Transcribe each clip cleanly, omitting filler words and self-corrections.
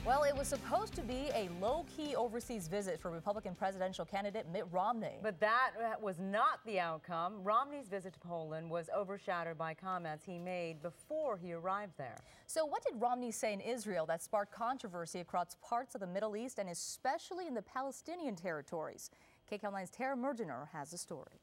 Well, it was supposed to be a low-key overseas visit for Republican presidential candidate Mitt Romney. But that was not the outcome. Romney's visit to Poland was overshadowed by comments he made before he arrived there. So what did Romney say in Israel that sparked controversy across parts of the Middle East and especially in the Palestinian territories? KCAL9's Tara Mergener has the story.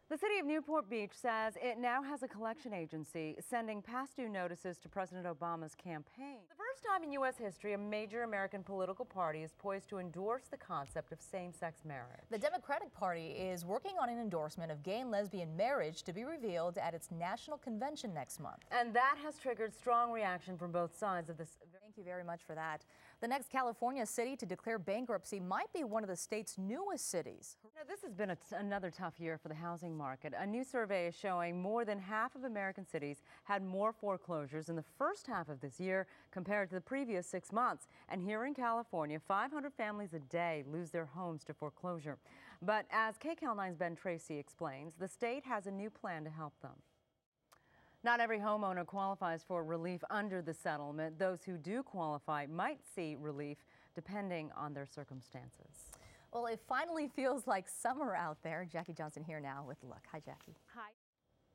The city of Newport Beach says it now has a collection agency sending past due notices to President Obama's campaign. The first time in U.S. history, a major American political party is poised to endorse the concept of same-sex marriage. The Democratic Party is working on an endorsement of gay and lesbian marriage to be revealed at its national convention next month. And that has triggered strong reaction from both sides of this. Thank you very much for that. The next California city to declare bankruptcy might be one of the state's newest cities. Now, this has been another tough year for the housing market. A new survey is showing more than half of American cities had more foreclosures in the first half of this year compared to the previous 6 months. And here in California, 500 families a day lose their homes to foreclosure. But as KCAL9's Ben Tracy explains, the state has a new plan to help them. Not every homeowner qualifies for relief under the settlement. Those who do qualify might see relief depending on their circumstances. Well, it finally feels like summer out there. Jackie Johnson here now with a look. Hi, Jackie. Hi.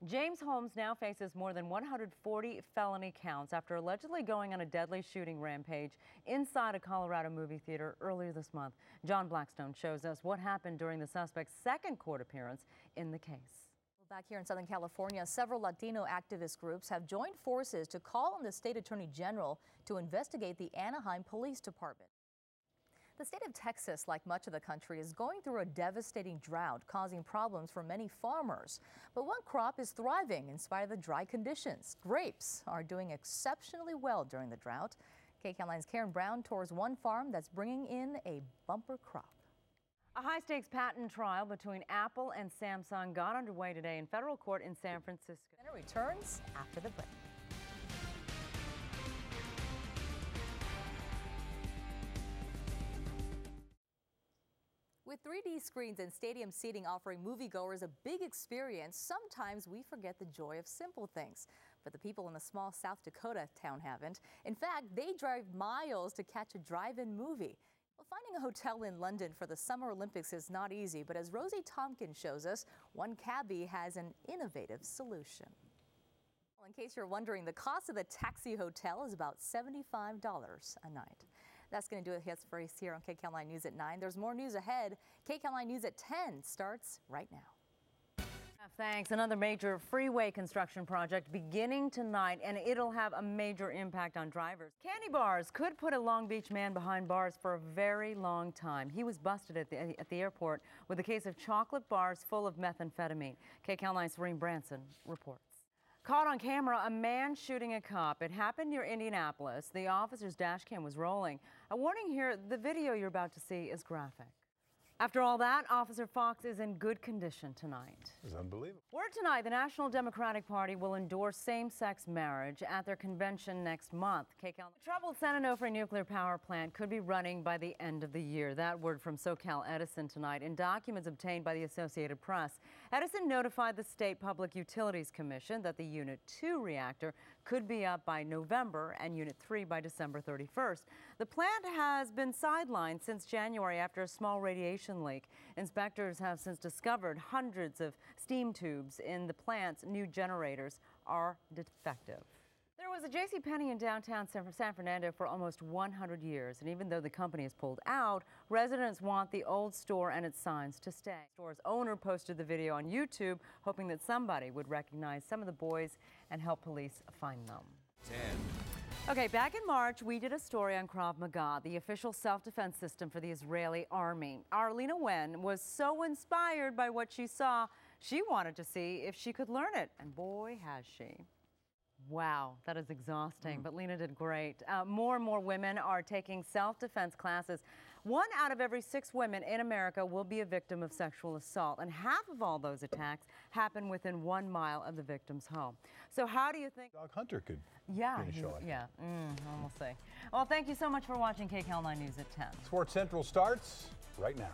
James Holmes now faces more than 140 felony counts after allegedly going on a deadly shooting rampage inside a Colorado movie theater earlier this month. John Blackstone shows us what happened during the suspect's second court appearance in the case. Back here in Southern California, several Latino activist groups have joined forces to call on the state attorney general to investigate the Anaheim Police Department. The state of Texas, like much of the country, is going through a devastating drought, causing problems for many farmers. But one crop is thriving in spite of the dry conditions. Grapes are doing exceptionally well during the drought. KCAL9's Karen Brown tours one farm that's bringing in a bumper crop. A high-stakes patent trial between Apple and Samsung got underway today in federal court in San Francisco. And it returns after the break. With 3D screens and stadium seating offering moviegoers a big experience, sometimes we forget the joy of simple things. But the people in the small South Dakota town haven't. In fact, they drive miles to catch a drive-in movie. Well, finding a hotel in London for the Summer Olympics is not easy, but as Rosie Tompkins shows us, one cabbie has an innovative solution. Well, in case you're wondering, the cost of the Taxi Hotel is about $75 a night. That's going to do it for us here on KCAL9 News at 9. There's more news ahead. KCAL9 News at 10 starts right now. Thanks. Another major freeway construction project beginning tonight, and it'll have a major impact on drivers. Candy bars could put a Long Beach man behind bars for a very long time. He was busted at the airport with a case of chocolate bars full of methamphetamine. KCAL9's Serene Branson reports. Caught on camera, a man shooting a cop. It happened near Indianapolis. The officer's dash cam was rolling. A warning here, the video you're about to see is graphic. After all that, Officer Fox is in good condition tonight. It's unbelievable. Word tonight, the National Democratic Party will endorse same-sex marriage at their convention next month. KCAL. The troubled San Onofre nuclear power plant could be running by the end of the year. That word from SoCal Edison tonight in documents obtained by the Associated Press. Edison notified the State Public Utilities Commission that the Unit 2 reactor could be up by November and Unit 3 by December 31st. The plant has been sidelined since January after a small radiation leak. Inspectors have since discovered hundreds of steam tubes in the plant's new generators are defective. There was a JCPenney in downtown San Fernando for almost 100 years, and even though the company has pulled out, residents want the old store and its signs to stay. The store's owner posted the video on YouTube, hoping that somebody would recognize some of the boys and help police find them. 10. Okay, back in March, we did a story on Krav Maga, the official self-defense system for the Israeli army. Arlena Wen was so inspired by what she saw, she wanted to see if she could learn it, and boy, has she. Wow, that is exhausting, but Lena did great. More and more women are taking self-defense classes. 1 out of every 6 women in America will be a victim of sexual assault, and half of all those attacks happen within 1 mile of the victim's home. So how do you think... Dog Hunter could yeah, be a show like yeah, we'll see. Well, thank you so much for watching KCAL9 News at 10. Sports Central starts right now.